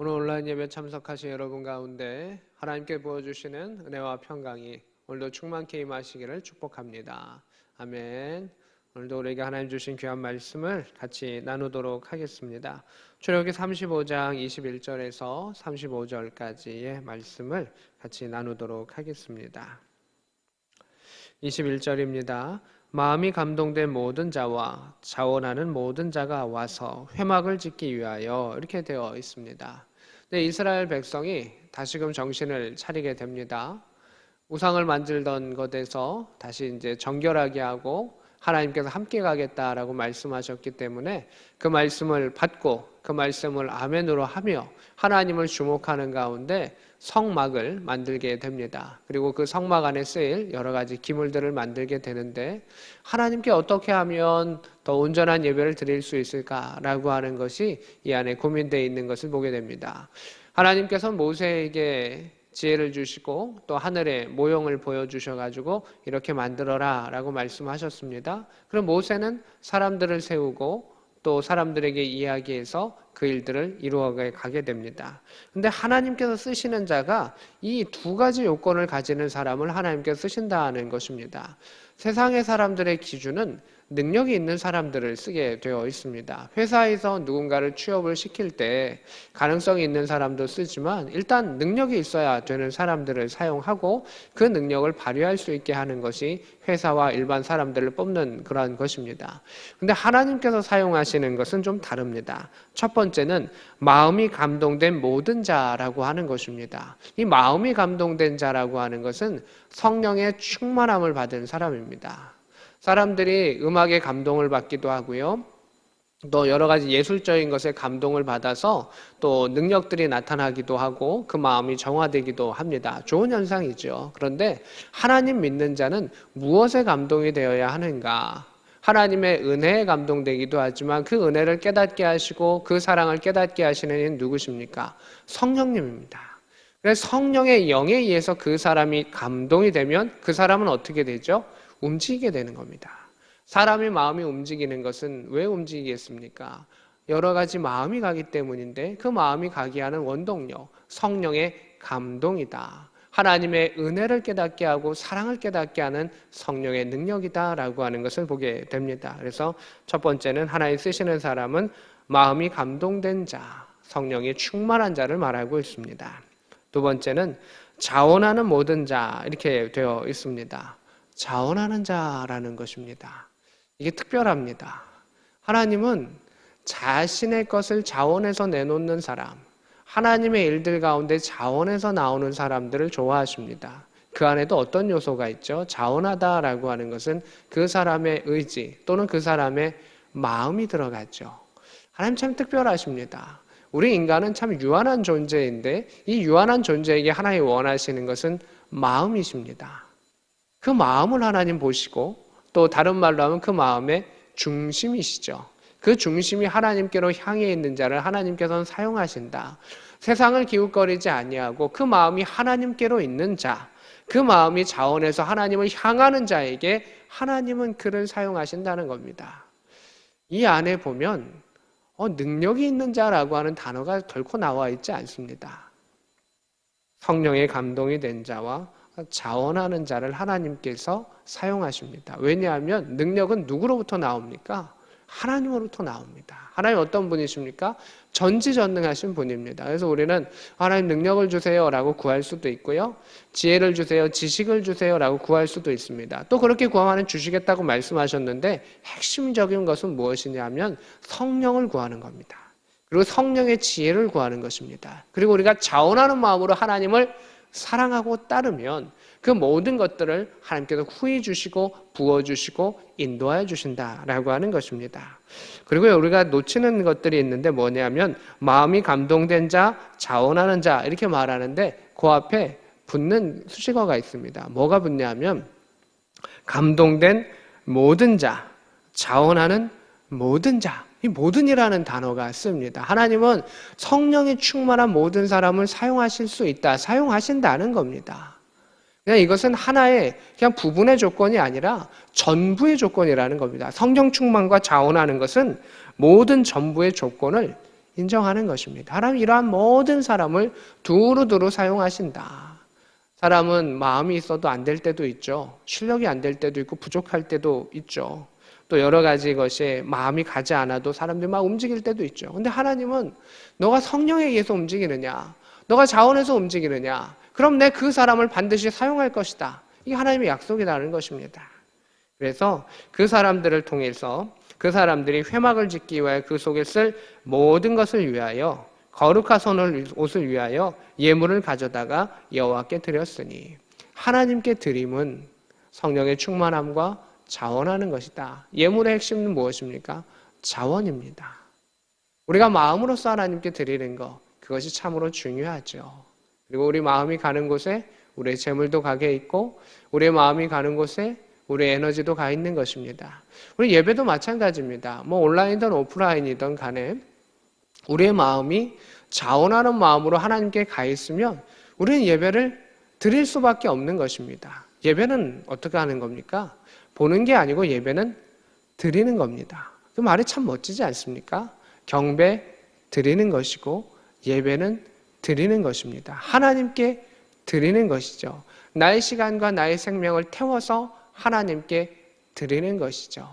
오늘 온라인 예배 참석하신 여러분 가운데 하나님께 부어주시는 은혜와 평강이 오늘도 충만케 임하시기를 축복합니다. 아멘. 오늘도 우리에게 하나님 주신 귀한 말씀을 같이 나누도록 하겠습니다. 출애굽기 35장 21절에서 35절까지의 말씀을 같이 나누도록 하겠습니다. 21절입니다. 마음이 감동된 모든 자와 자원하는 모든 자가 와서 회막을 짓기 위하여, 이렇게 되어 있습니다. 네, 이스라엘 백성이 다시금 정신을 차리게 됩니다. 우상을 만들던 것에서 다시 이제 정결하게 하고 하나님께서 함께 가겠다라고 말씀하셨기 때문에 그 말씀을 받고 그 말씀을 아멘으로 하며 하나님을 주목하는 가운데 성막을 만들게 됩니다. 그리고 그 성막 안에 쓰일 여러 가지 기물들을 만들게 되는데, 하나님께 어떻게 하면 더 온전한 예배를 드릴 수 있을까라고 하는 것이 이 안에 고민되어 있는 것을 보게 됩니다. 하나님께서 모세에게 지혜를 주시고 또 하늘의 모형을 보여주셔가지고 이렇게 만들어라 라고 말씀하셨습니다. 그럼 모세는 사람들을 세우고 또 사람들에게 이야기해서 그 일들을 이루어가게 가게 됩니다. 근데 하나님께서 쓰시는 자가 이 두 가지 요건을 가지는 사람을 하나님께서 쓰신다는 것입니다. 세상의 사람들의 기준은 능력이 있는 사람들을 쓰게 되어 있습니다. 회사에서 누군가를 취업을 시킬 때 가능성이 있는 사람도 쓰지만 일단 능력이 있어야 되는 사람들을 사용하고 그 능력을 발휘할 수 있게 하는 것이 회사와 일반 사람들을 뽑는 그런 것입니다. 근데 하나님께서 사용하시는 것은 좀 다릅니다. 첫 번째는 마음이 감동된 모든 자라고 하는 것입니다. 이 마음이 감동된 자라고 하는 것은 성령의 충만함을 받은 사람입니다. 사람들이 음악에 감동을 받기도 하고요. 또 여러 가지 예술적인 것에 감동을 받아서 또 능력들이 나타나기도 하고 그 마음이 정화되기도 합니다. 좋은 현상이죠. 그런데 하나님 믿는 자는 무엇에 감동이 되어야 하는가? 하나님의 은혜에 감동되기도 하지만 그 은혜를 깨닫게 하시고 그 사랑을 깨닫게 하시는 이는 누구십니까? 성령님입니다. 그래서 성령의 영에 의해서 그 사람이 감동이 되면 그 사람은 어떻게 되죠? 움직이게 되는 겁니다. 사람의 마음이 움직이는 것은 왜 움직이겠습니까? 여러 가지 마음이 가기 때문인데 그 마음이 가게 하는 원동력, 성령의 감동이다. 하나님의 은혜를 깨닫게 하고 사랑을 깨닫게 하는 성령의 능력이다라고 하는 것을 보게 됩니다. 그래서 첫 번째는 하나님 쓰시는 사람은 마음이 감동된 자, 성령이 충만한 자를 말하고 있습니다. 두 번째는 자원하는 모든 자, 이렇게 되어 있습니다. 자원하는 자라는 것입니다. 이게 특별합니다. 하나님은 자신의 것을 자원해서 내놓는 사람, 하나님의 일들 가운데 자원해서 나오는 사람들을 좋아하십니다. 그 안에도 어떤 요소가 있죠? 자원하다라고 하는 것은 그 사람의 의지 또는 그 사람의 마음이 들어가죠. 하나님 참 특별하십니다. 우리 인간은 참 유한한 존재인데 이 유한한 존재에게 하나님 원하시는 것은 마음이십니다. 그 마음을 하나님 보시고 또 다른 말로 하면 그 마음의 중심이시죠. 그 중심이 하나님께로 향해 있는 자를 하나님께서는 사용하신다. 세상을 기웃거리지 아니하고 그 마음이 하나님께로 있는 자, 그 마음이 자원해서 하나님을 향하는 자에게 하나님은 그를 사용하신다는 겁니다. 이 안에 보면 능력이 있는 자라고 하는 단어가 결코 나와 있지 않습니다. 성령의 감동이 된 자와 자원하는 자를 하나님께서 사용하십니다. 왜냐하면 능력은 누구로부터 나옵니까? 하나님으로부터 나옵니다. 하나님 어떤 분이십니까? 전지전능하신 분입니다. 그래서 우리는 하나님 능력을 주세요 라고 구할 수도 있고요. 지혜를 주세요, 지식을 주세요 라고 구할 수도 있습니다. 또 그렇게 구하면 주시겠다고 말씀하셨는데 핵심적인 것은 무엇이냐면 성령을 구하는 겁니다. 그리고 성령의 지혜를 구하는 것입니다. 그리고 우리가 자원하는 마음으로 하나님을 사랑하고 따르면 그 모든 것들을 하나님께서 후히 주시고 부어주시고 인도하여 주신다라고 하는 것입니다. 그리고 우리가 놓치는 것들이 있는데 뭐냐면 마음이 감동된 자, 자원하는 자 이렇게 말하는데 그 앞에 붙는 수식어가 있습니다. 뭐가 붙냐면 감동된 모든 자, 자원하는 모든 자, 이 모든이라는 단어가 씁니다. 하나님은 성령이 충만한 모든 사람을 사용하실 수 있다, 사용하신다는 겁니다. 그냥 이것은 하나의 그냥 부분의 조건이 아니라 전부의 조건이라는 겁니다. 성령 충만과 자원하는 것은 모든 전부의 조건을 인정하는 것입니다. 하나님 이러한 모든 사람을 두루두루 사용하신다. 사람은 마음이 있어도 안 될 때도 있죠. 실력이 안 될 때도 있고 부족할 때도 있죠. 또 여러 가지 것이 마음이 가지 않아도 사람들이 막 움직일 때도 있죠. 근데 하나님은 너가 성령에 의해서 움직이느냐, 너가 자원해서 움직이느냐, 그럼 내 그 사람을 반드시 사용할 것이다. 이게 하나님의 약속이라는 것입니다. 그래서 그 사람들을 통해서 그 사람들이 회막을 짓기 위하여 그 속에 쓸 모든 것을 위하여 거룩한 옷을 위하여 예물을 가져다가 여호와께 드렸으니 하나님께 드림은 성령의 충만함과 자원하는 것이다. 예물의 핵심은 무엇입니까? 자원입니다. 우리가 마음으로써 하나님께 드리는 것, 그것이 참으로 중요하죠. 그리고 우리 마음이 가는 곳에 우리의 재물도 가게 있고 우리의 마음이 가는 곳에 우리의 에너지도 가 있는 것입니다. 우리 예배도 마찬가지입니다. 온라인이든 오프라인이든 간에 우리의 마음이 자원하는 마음으로 하나님께 가 있으면 우리는 예배를 드릴 수밖에 없는 것입니다. 예배는 어떻게 하는 겁니까? 보는 게 아니고 예배는 드리는 겁니다. 그 말이 참 멋지지 않습니까? 경배 드리는 것이고 예배는 드리는 것입니다. 하나님께 드리는 것이죠. 나의 시간과 나의 생명을 태워서 하나님께 드리는 것이죠.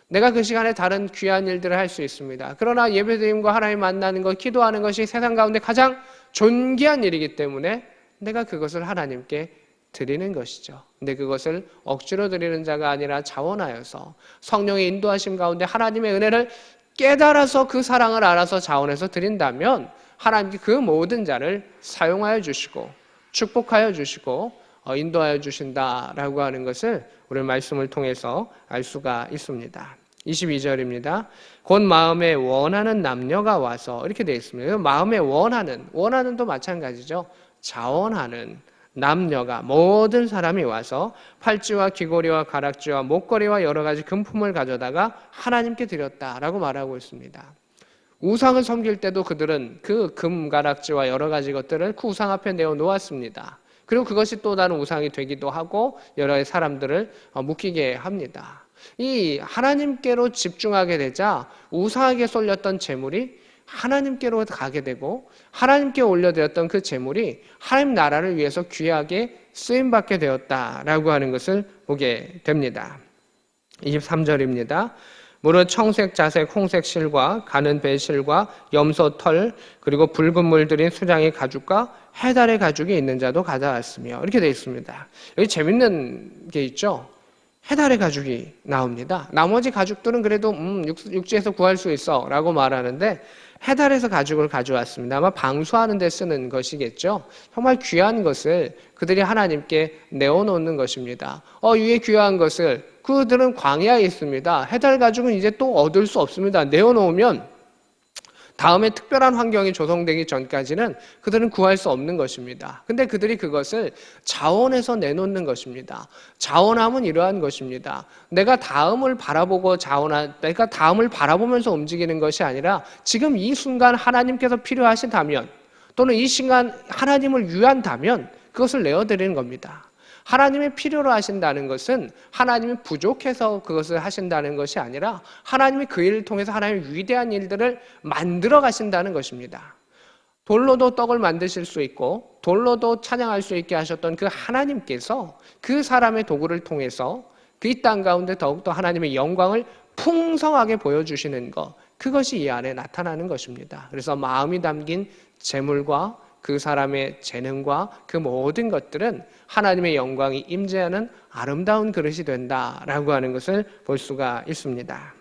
내가 그 시간에 다른 귀한 일들을 할 수 있습니다. 그러나 예배드림과 하나님 만나는 것, 기도하는 것이 세상 가운데 가장 존귀한 일이기 때문에 내가 그것을 하나님께 드리는 것이죠. 근데 그것을 억지로 드리는 자가 아니라 자원하여서 성령의 인도하심 가운데 하나님의 은혜를 깨달아서 그 사랑을 알아서 자원해서 드린다면 하나님께 그 모든 자를 사용하여 주시고 축복하여 주시고 인도하여 주신다라고 하는 것을 우리 말씀을 통해서 알 수가 있습니다. 22절입니다. 곧 마음에 원하는 남녀가 와서 이렇게 되어 있습니다. 마음에 원하는도 마찬가지죠. 자원하는 남녀가 모든 사람이 와서 팔찌와 귀고리와 가락지와 목걸이와 여러 가지 금품을 가져다가 하나님께 드렸다라고 말하고 있습니다. 우상을 섬길 때도 그들은 그 금가락지와 여러 가지 것들을 그 우상 앞에 내어놓았습니다. 그리고 그것이 또 다른 우상이 되기도 하고 여러 사람들을 묶이게 합니다. 이 하나님께로 집중하게 되자 우상에게 쏠렸던 재물이 하나님께로 가게 되고 하나님께 올려드렸던 그 재물이 하나님 나라를 위해서 귀하게 쓰임받게 되었다라고 하는 것을 보게 됩니다. 23절입니다. 무릇 청색, 자색, 홍색 실과 가는 배실과 염소 털 그리고 붉은 물 들인 수장의 가죽과 해달의 가죽이 있는 자도 가져왔으며 이렇게 되어 있습니다. 여기 재밌는 게 있죠. 해달의 가죽이 나옵니다. 나머지 가죽들은 그래도 육지에서 구할 수 있어 라고 말하는데 해달에서 가죽을 가져왔습니다. 아마 방수하는 데 쓰는 것이겠죠. 정말 귀한 것을 그들이 하나님께 내어놓는 것입니다. 위에 귀한 것을 그들은 광야에 있습니다. 해달 가죽은 이제 또 얻을 수 없습니다. 내어놓으면 다음에 특별한 환경이 조성되기 전까지는 그들은 구할 수 없는 것입니다. 근데 그들이 그것을 자원해서 내놓는 것입니다. 자원함은 이러한 것입니다. 내가 다음을 바라보면서 움직이는 것이 아니라 지금 이 순간 하나님께서 필요하시다면 또는 이 순간 하나님을 위한다면 그것을 내어드리는 겁니다. 하나님의 필요로 하신다는 것은 하나님이 부족해서 그것을 하신다는 것이 아니라 하나님이 그 일을 통해서 하나님의 위대한 일들을 만들어 가신다는 것입니다. 돌로도 떡을 만드실 수 있고 돌로도 찬양할 수 있게 하셨던 그 하나님께서 그 사람의 도구를 통해서 그 이 땅 가운데 더욱더 하나님의 영광을 풍성하게 보여주시는 것, 그것이 이 안에 나타나는 것입니다. 그래서 마음이 담긴 재물과 그 사람의 재능과 그 모든 것들은 하나님의 영광이 임재하는 아름다운 그릇이 된다라고 하는 것을 볼 수가 있습니다.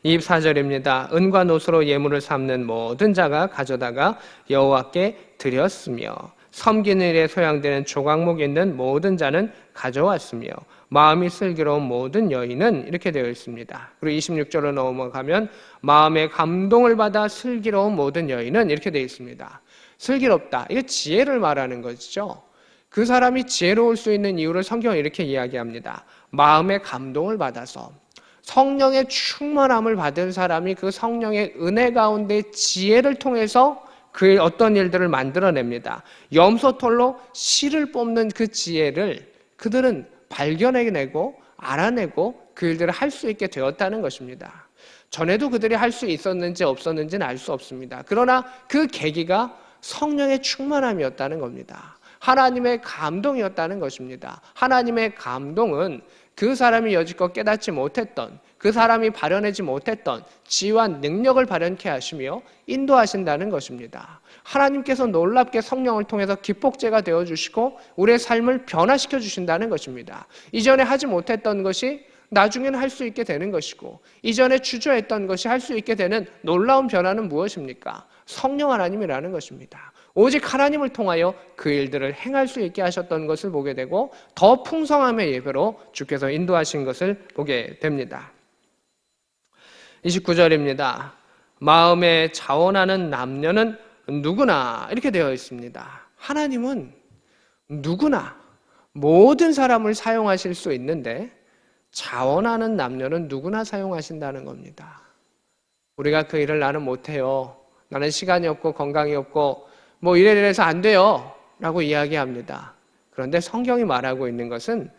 24절입니다. 은과 노수로 예물을 삼는 모든 자가 가져다가 여호와께 드렸으며 섬기는 일에 소양되는 조각목 있는 모든 자는 가져왔으며 마음이 슬기로운 모든 여인은 이렇게 되어 있습니다. 그리고 26절로 넘어가면 마음의 감동을 받아 슬기로운 모든 여인은 이렇게 되어 있습니다. 슬기롭다. 이게 지혜를 말하는 것이죠. 그 사람이 지혜로울 수 있는 이유를 성경은 이렇게 이야기합니다. 마음의 감동을 받아서 성령의 충만함을 받은 사람이 그 성령의 은혜 가운데 지혜를 통해서 그 어떤 일들을 만들어냅니다. 염소털로 실을 뽑는 그 지혜를 그들은 발견해내고 알아내고 그 일들을 할 수 있게 되었다는 것입니다. 전에도 그들이 할 수 있었는지 없었는지는 알 수 없습니다. 그러나 그 계기가 성령의 충만함이었다는 겁니다. 하나님의 감동이었다는 것입니다. 하나님의 감동은 그 사람이 여지껏 깨닫지 못했던, 그 사람이 발현하지 못했던 지혜와 능력을 발현케 하시며 인도하신다는 것입니다. 하나님께서 놀랍게 성령을 통해서 기폭제가 되어주시고 우리의 삶을 변화시켜 주신다는 것입니다. 이전에 하지 못했던 것이 나중에는 할 수 있게 되는 것이고, 이전에 주저했던 것이 할 수 있게 되는 놀라운 변화는 무엇입니까? 성령 하나님이라는 것입니다. 오직 하나님을 통하여 그 일들을 행할 수 있게 하셨던 것을 보게 되고, 더 풍성함의 예배로 주께서 인도하신 것을 보게 됩니다. 29절입니다. 마음에 자원하는 남녀는 누구나, 이렇게 되어 있습니다. 하나님은 누구나 모든 사람을 사용하실 수 있는데 자원하는 남녀는 누구나 사용하신다는 겁니다. 우리가 그 일을 나는 못해요, 나는 시간이 없고 건강이 없고 뭐 이래서 안 돼요 라고 이야기합니다. 그런데 성경이 말하고 있는 것은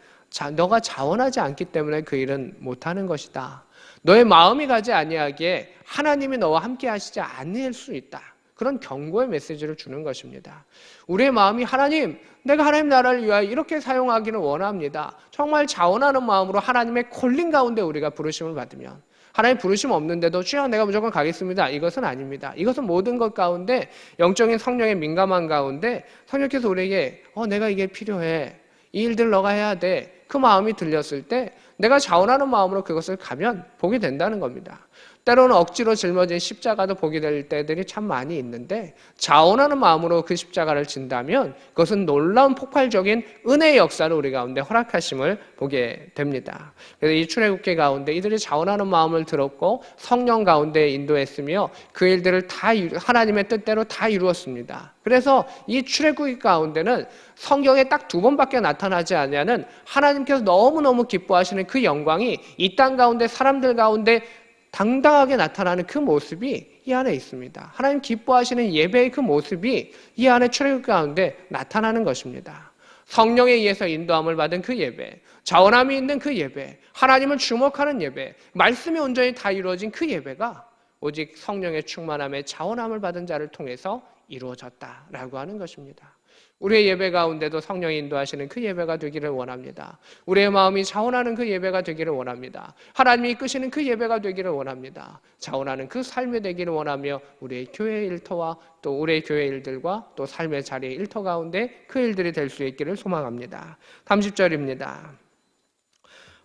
너가 자원하지 않기 때문에 그 일은 못하는 것이다. 너의 마음이 가지 아니하기에 하나님이 너와 함께 하시지 않을 수 있다. 그런 경고의 메시지를 주는 것입니다. 우리의 마음이 하나님, 내가 하나님 나라를 위하여 이렇게 사용하기를 원합니다. 정말 자원하는 마음으로 하나님의 콜링 가운데 우리가 부르심을 받으면, 하나님 부르심 없는데도 주여 내가 무조건 가겠습니다, 이것은 아닙니다. 이것은 모든 것 가운데 영적인 성령의 민감한 가운데 성령께서 우리에게 내가 이게 필요해, 이 일들 너가 해야 돼, 그 마음이 들렸을 때 내가 자원하는 마음으로 그것을 가면 복이 된다는 겁니다. 때로는 억지로 짊어진 십자가도 복이 될 때들이 참 많이 있는데, 자원하는 마음으로 그 십자가를 진다면 그것은 놀라운 폭발적인 은혜의 역사를 우리 가운데 허락하심을 보게 됩니다. 그래서 이 출애굽기 가운데 이들이 자원하는 마음을 들었고 성령 가운데 인도했으며 그 일들을 다 하나님의 뜻대로 다 이루었습니다. 그래서 이 출애굽기 가운데는 성경에 딱 2번밖에 나타나지 않냐는 하나님께서 너무너무 기뻐하시는 그 영광이 이 땅 가운데 사람들 가운데 당당하게 나타나는 그 모습이 이 안에 있습니다. 하나님 기뻐하시는 예배의 그 모습이 이 안에 출애굽기 가운데 나타나는 것입니다. 성령에 의해서 인도함을 받은 그 예배, 자원함이 있는 그 예배, 하나님을 주목하는 예배, 말씀이 온전히 다 이루어진 그 예배가 오직 성령의 충만함에 자원함을 받은 자를 통해서 이루어졌다라고 하는 것입니다. 우리의 예배 가운데도 성령이 인도하시는 그 예배가 되기를 원합니다. 우리의 마음이 자원하는 그 예배가 되기를 원합니다. 하나님이 이끄시는 그 예배가 되기를 원합니다. 자원하는 그 삶이 되기를 원하며 우리의 교회 일터와 또 우리의 교회 일들과 또 삶의 자리의 일터 가운데 그 일들이 될 수 있기를 소망합니다. 30절입니다.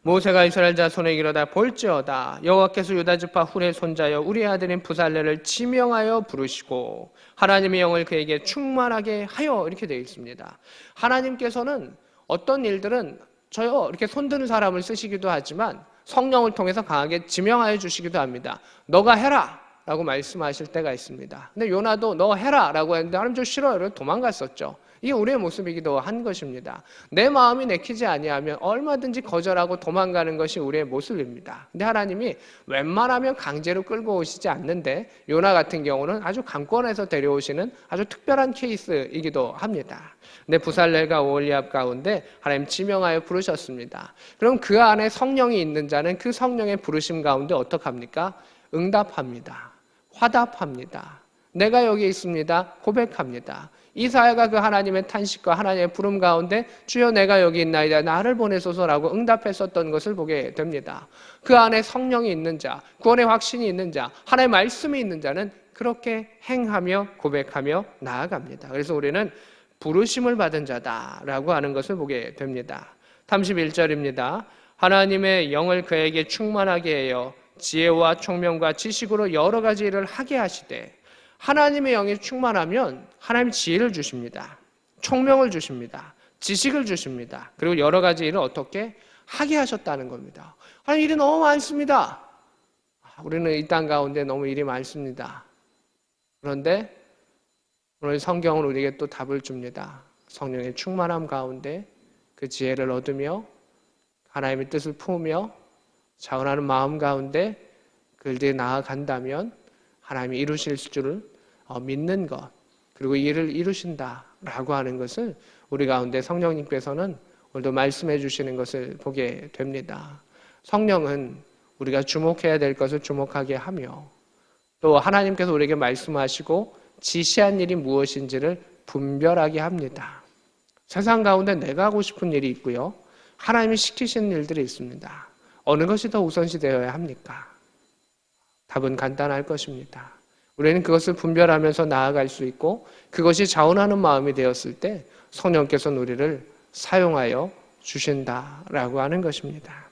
모세가 이스라엘 자손에게 이르다 볼지어다 여호와께서 유다 지파 훌의 손자여 우리의 아들인 부살레를 지명하여 부르시고 하나님의 영을 그에게 충만하게 하여, 이렇게 되어 있습니다. 하나님께서는 어떤 일들은 저요 이렇게 손드는 사람을 쓰시기도 하지만 성령을 통해서 강하게 지명하여 주시기도 합니다. 너가 해라 라고 말씀하실 때가 있습니다. 근데 요나도 너 해라 라고 했는데 하나님 저 싫어요, 도망갔었죠. 이게 우리의 모습이기도 한 것입니다. 내 마음이 내키지 아니하면 얼마든지 거절하고 도망가는 것이 우리의 모습입니다. 근데 하나님이 웬만하면 강제로 끌고 오시지 않는데 요나 같은 경우는 아주 강권해서 데려오시는 아주 특별한 케이스이기도 합니다. 근데 부살렐과 오홀리압 가운데 하나님 지명하여 부르셨습니다. 그럼 그 안에 성령이 있는 자는 그 성령의 부르심 가운데 어떡합니까? 응답합니다. 화답합니다. 내가 여기 있습니다. 고백합니다. 이사야가 그 하나님의 탄식과 하나님의 부름 가운데 주여 내가 여기 있나이다 나를 보내소서라고 응답했었던 것을 보게 됩니다. 그 안에 성령이 있는 자, 구원의 확신이 있는 자, 하나님의 말씀이 있는 자는 그렇게 행하며 고백하며 나아갑니다. 그래서 우리는 부르심을 받은 자다라고 하는 것을 보게 됩니다. 31절입니다. 하나님의 영을 그에게 충만하게 해요 지혜와 총명과 지식으로 여러 가지 일을 하게 하시되, 하나님의 영이 충만하면 하나님 지혜를 주십니다. 총명을 주십니다. 지식을 주십니다. 그리고 여러 가지 일을 어떻게 하게 하셨다는 겁니다. 하나님 일이 너무 많습니다. 우리는 이 땅 가운데 너무 일이 많습니다. 그런데 오늘 성경은 우리에게 또 답을 줍니다. 성령의 충만함 가운데 그 지혜를 얻으며 하나님의 뜻을 품으며 자원하는 마음 가운데 그 일들이 나아간다면 하나님이 이루실 줄을 믿는 것, 그리고 이 일을 이루신다라고 하는 것을 우리 가운데 성령님께서는 오늘도 말씀해 주시는 것을 보게 됩니다. 성령은 우리가 주목해야 될 것을 주목하게 하며 또 하나님께서 우리에게 말씀하시고 지시한 일이 무엇인지를 분별하게 합니다. 세상 가운데 내가 하고 싶은 일이 있고요. 하나님이 시키시는 일들이 있습니다. 어느 것이 더 우선시 되어야 합니까? 답은 간단할 것입니다. 우리는 그것을 분별하면서 나아갈 수 있고 그것이 자원하는 마음이 되었을 때 성령께서는 우리를 사용하여 주신다라고 하는 것입니다.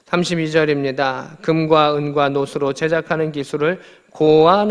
32절입니다. 금과 은과 노수로 제작하는 기술을 고안